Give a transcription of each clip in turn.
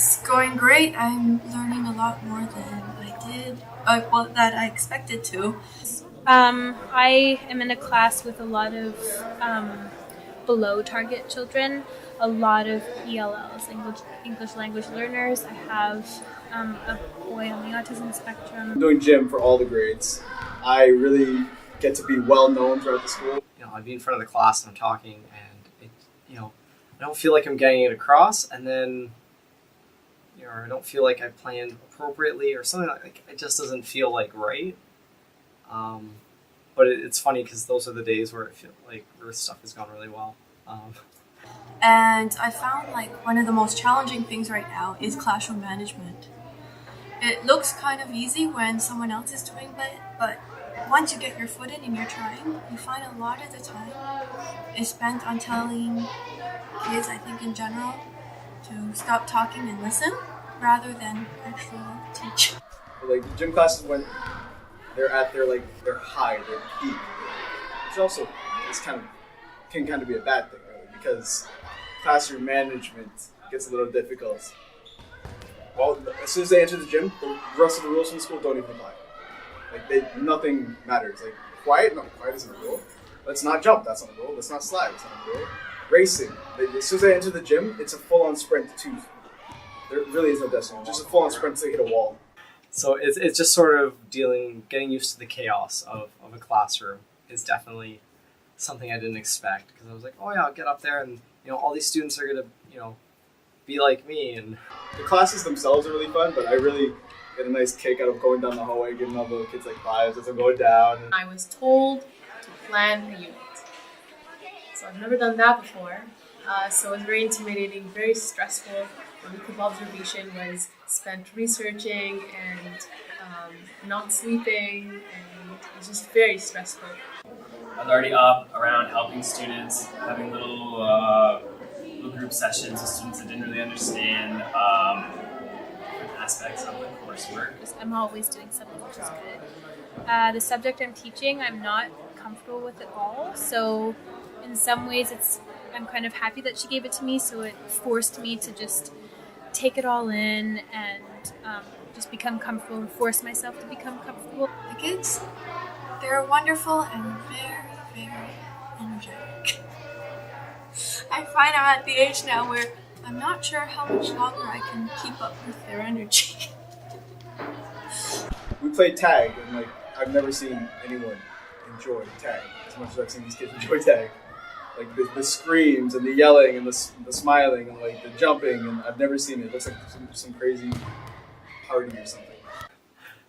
It's going great. I'm learning a lot more than I did, that I expected to. I am in a class with a lot of below target children, a lot of ELLs, English language learners. I have a boy on the autism spectrum. I'm doing gym for all the grades. I really get to be well known throughout the school. I'd be in front of the class and I'm talking, and I don't feel like I'm getting it across, and then I don't feel like I planned appropriately or something like it just doesn't feel like right. But it's funny because those are the days where I feel like where stuff has gone really well. And I found one of the most challenging things right now is classroom management. It looks kind of easy when someone else is doing it, but once you get your foot in and you're trying, you find a lot of the time is spent on telling kids, I think in general, to stop talking and listen rather than actually teach. The gym classes when they're at their high, their peak, which also can kind of be a bad thing, really, because classroom management gets a little difficult. Well, as soon as they enter the gym, the rest of the rules from the school don't even apply. Nothing matters. Quiet? No, quiet isn't a rule. Let's not jump, that's not a rule. Let's not slide, that's not a rule. Racing. As soon as they enter the gym, it's a full-on sprint to... There really is no destination. Just a full-on sprint to hit a wall. So it's just sort of getting used to the chaos of a classroom is definitely something I didn't expect, because I was like, oh yeah, I'll get up there and all these students are gonna be like me. And the classes themselves are really fun, but I really get a nice kick out of going down the hallway, giving all the kids vibes as I'm going down. I was told to plan a unit, so I've never done that before. So it was very intimidating, very stressful. A week of observation was spent researching and not sleeping, and it was just very stressful. I was already up around helping students, having little group sessions with students that didn't really understand different aspects of the coursework. I'm always doing something which is good. The subject I'm teaching, I'm not comfortable with at all, so in some ways I'm kind of happy that she gave it to me, so it forced me to just take it all in and just become comfortable and force myself to become comfortable. The kids, they're wonderful and very, very energetic. I find I'm at the age now where I'm not sure how much longer I can keep up with their energy. We played tag, and I've never seen anyone enjoy tag as much as I've seen these kids enjoy tag. The screams and the yelling and the smiling and the jumping, and I've never seen it. It looks like some crazy party or something.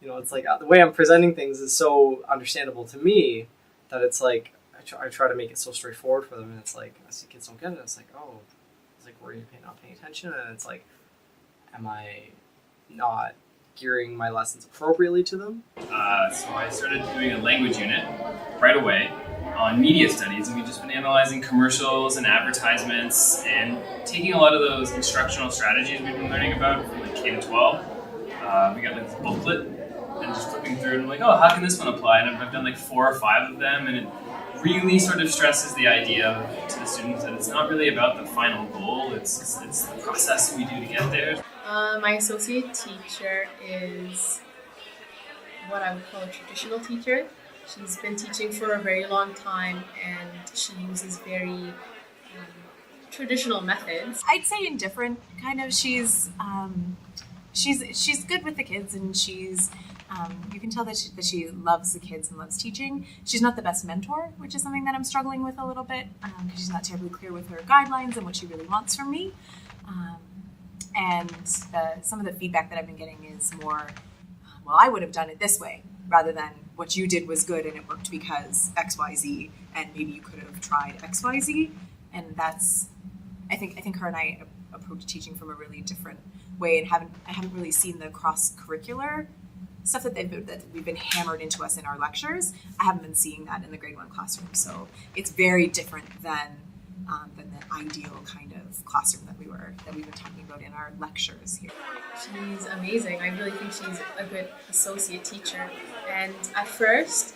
It's the way I'm presenting things is so understandable to me that it's I try to make it so straightforward for them, and it's I see kids don't get it. It's were you not paying attention? And it's am I not gearing my lessons appropriately to them? So I started doing a language unit right away on media studies, and we've just been analyzing commercials and advertisements and taking a lot of those instructional strategies we've been learning about from K to 12. We got this booklet and just flipping through, and I'm oh, how can this one apply? And I've done 4 or 5 of them, and it really sort of stresses the idea to the students that it's not really about the final goal, it's the process we do to get there. My associate teacher is what I would call a traditional teacher. She's been teaching for a very long time, and she uses very traditional methods. I'd say indifferent, kind of. She's good with the kids, and she's you can tell that she loves the kids and loves teaching. She's not the best mentor, which is something that I'm struggling with a little bit, because she's not terribly clear with her guidelines and what she really wants from me. And some of the feedback that I've been getting is more, well, I would have done it this way, rather than what you did was good and it worked because XYZ, and maybe you could have tried XYZ. And that's, I think her and I approach teaching from a really different way, and I haven't really seen the cross-curricular stuff that we've been hammered into us in our lectures. I haven't been seeing that in the grade 1 classroom, so it's very different than the ideal kind of classroom that we've been talking about in our lectures here. She's amazing. I really think she's a good associate teacher. And at first,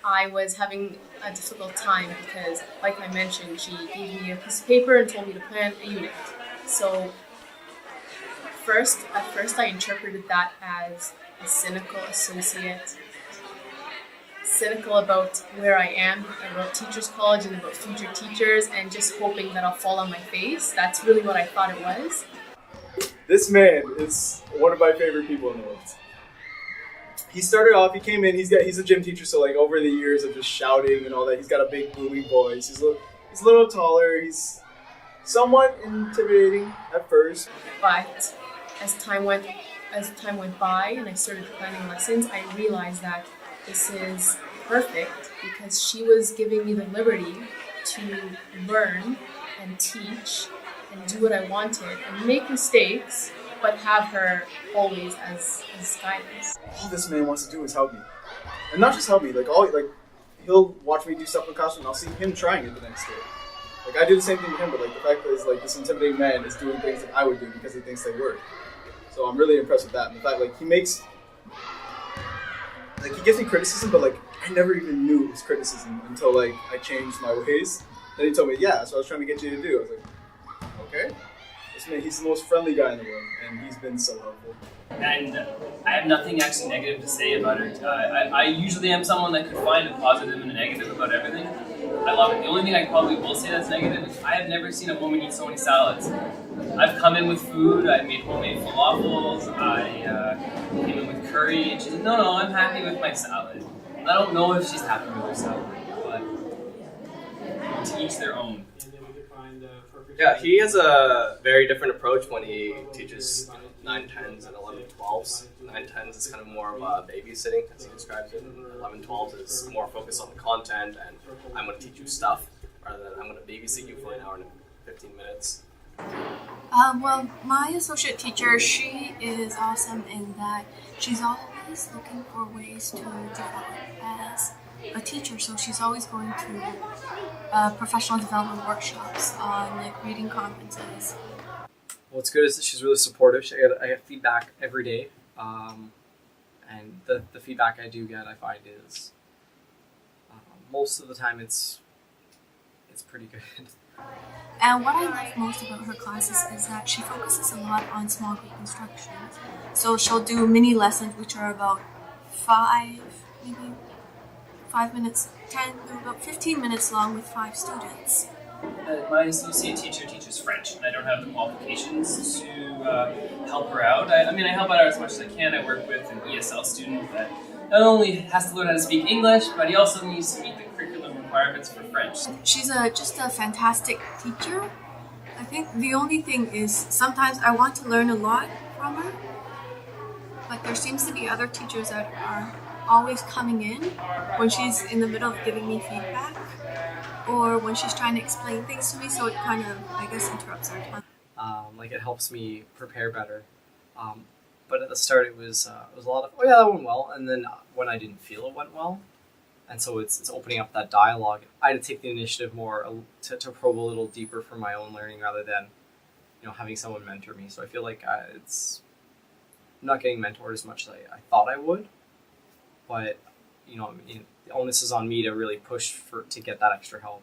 I was having a difficult time because, like I mentioned, she gave me a piece of paper and told me to plan a unit. So at first I interpreted that as a cynical associate, cynical about where I am, about Teachers College and about future teachers, and just hoping that I'll fall on my face. That's really what I thought it was. This man is one of my favorite people in the world. He started off, he came in, he's a gym teacher, so like over the years of just shouting and all that, he's got a big booming voice. He's a little taller, he's somewhat intimidating at first. But as time went by and I started planning lessons, I realized that this is perfect because she was giving me the liberty to learn and teach and do what I wanted and make mistakes, but have her always as guidance. All this man wants to do is help me, and not just help me. He'll watch me do stuff in the classroom, and I'll see him trying it the next day. Like I do the same thing to him, but like the fact that is like this intimidating man is doing things that I would do because he thinks they work. So I'm really impressed with that, and the fact like he gives me criticism, but like I never even knew it was criticism until like I changed my ways. Then he told me, yeah, that's what I was trying to get you to do. I was like, okay. This man, he's the most friendly guy in the world, and he's been so helpful. And I have nothing actually negative to say about it. I usually am someone that could find a positive and a negative about everything. I love it. The only thing I probably will say that's negative is I have never seen a woman eat so many salads. I've come in with food, I made homemade falafels, I came in with curry, and she's like, no, I'm happy with my salad. I don't know if she's happy with her salad, but to each their own. Yeah, he has a very different approach when he teaches 9, 10s, and 11, 12s. 9, 10s is kind of more of a babysitting, as he describes it, and 11, 12s is more focused on the content, and I'm going to teach you stuff, rather than I'm going to babysit you for an hour and 15 minutes. Well, my associate teacher, she is awesome in that she's always looking for ways to develop as a teacher. So she's always going to professional development workshops on like reading conferences. What's good is that she's really supportive. I get feedback every day, and the feedback I do get, I find is most of the time it's pretty good. And what I love most about her classes is that she focuses a lot on small group instruction. So she'll do mini lessons, which are about 5 minutes, 15 minutes long with 5 students. My associate teacher teaches French, and I don't have the qualifications to help her out. I help out as much as I can. I work with an ESL student that not only has to learn how to speak English, but he also needs to meet the curriculum requirements for French. She's just a fantastic teacher. I think the only thing is sometimes I want to learn a lot from her, but there seems to be other teachers that are always coming in when she's in the middle of giving me feedback or when she's trying to explain things to me, so it kind of, I guess, interrupts our time. It helps me prepare better. But at the start it was a lot of, oh yeah, that went well, and then when I didn't feel it went well, and so it's opening up that dialogue. I had to take the initiative more to probe a little deeper for my own learning rather than having someone mentor me. So I feel like I'm not getting mentored as much as I thought I would, but the onus is on me to really push to get that extra help.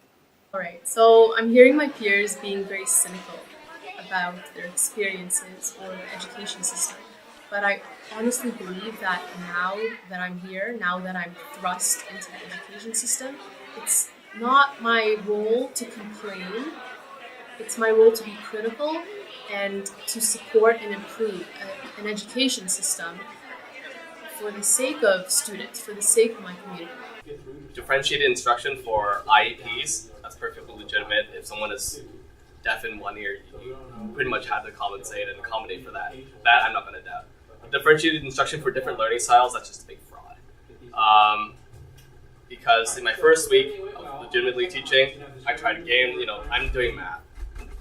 All right, so I'm hearing my peers being very cynical about their experiences or the education system. But I honestly believe that now that I'm here, now that I'm thrust into the education system, it's not my role to complain. It's my role to be critical and to support and improve an education system for the sake of students, for the sake of my community. Differentiated instruction for IEPs, that's perfectly legitimate. If someone is deaf in one ear, you pretty much have to compensate and accommodate for that. That I'm not going to doubt. Differentiated instruction for different learning styles, that's just a big fraud. Because in my first week of legitimately teaching, I tried a game, I'm doing math.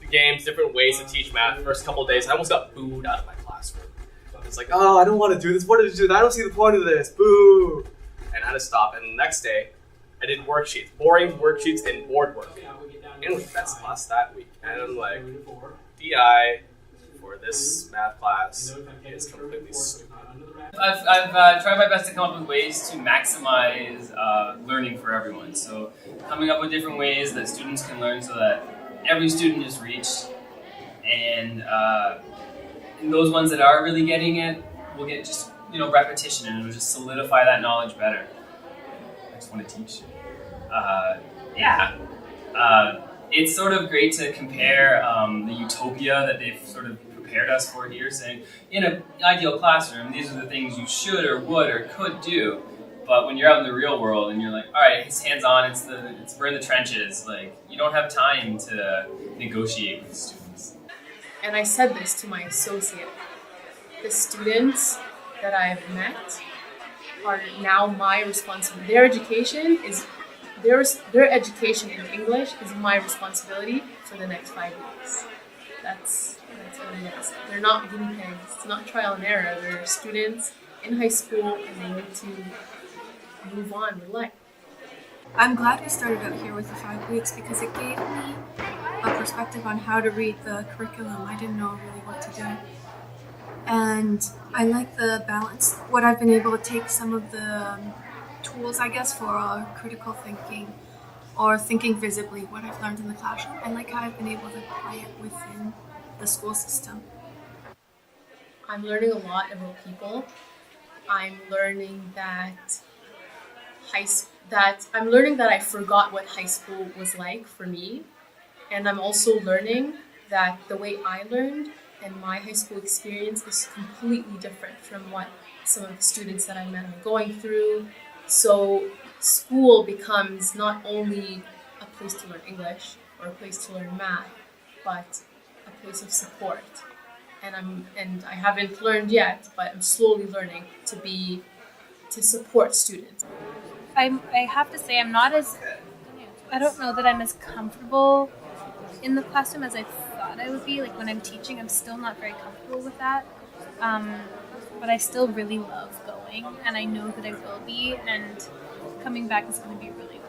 The games, different ways to teach math. First couple of days, I almost got booed out of my classroom. It's like, oh, I don't want to do this. What did you do? I don't see the point of this. Boo! And I had to stop. And the next day, I did worksheets, boring worksheets and board work. It was the best class that week. And I'm like, DI for this math class is completely stupid. I've tried my best to come up with ways to maximize learning for everyone. So coming up with different ways that students can learn so that every student is reached, and and those ones that are really getting it will get just repetition, and it'll just solidify that knowledge better. I just want to teach. It's sort of great to compare the utopia that they've sort of prepared us for here, saying in an ideal classroom, these are the things you should or would or could do. But when you're out in the real world and you're like, all right, it's hands-on, we're in the trenches. Like, you don't have time to negotiate with students. And I said this to my associate. The students that I've met are now my responsibility. Their education in English is my responsibility for the next 5 weeks. That's what it is. They're not guinea pigs. It's not trial and error. They're students in high school, and they need to move on with life. I'm glad we started out here with the 5 weeks because it gave me a perspective on how to read the curriculum. I didn't know really what to do. And I like the balance. What I've been able to take some of the tools, I guess, for critical thinking or thinking visibly, what I've learned in the classroom. I like how I've been able to apply it within the school system. I'm learning a lot about people. I'm learning that I forgot what high school was like for me. And I'm also learning that the way I learned and my high school experience is completely different from what some of the students that I met are going through. So school becomes not only a place to learn English or a place to learn math, but a place of support. And I haven't learned yet, but I'm slowly learning to support students. I have to say I don't know that I'm as comfortable in the classroom as I thought I would be. Like when I'm teaching, I'm still not very comfortable with that. But I still really love going, and I know that I will be, and coming back is going to be really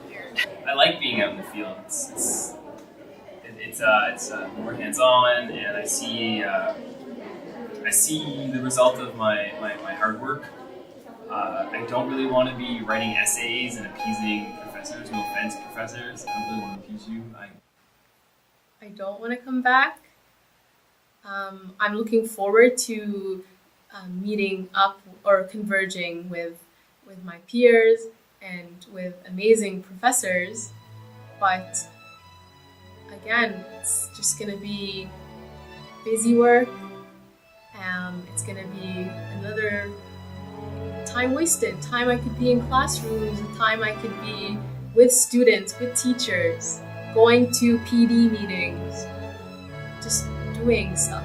weird. I like being out in the field. It's more hands-on, and I see the result of my hard work. I don't really want to be writing essays and appeasing professors. No offense, professors. I don't really want to appease you. I don't want to come back. I'm looking forward to meeting up or converging with my peers and with amazing professors. But again, it's just going to be busy work. It's going to be another time wasted, time I could be in classrooms, time I could be with students, with teachers, going to PD meetings, just doing stuff.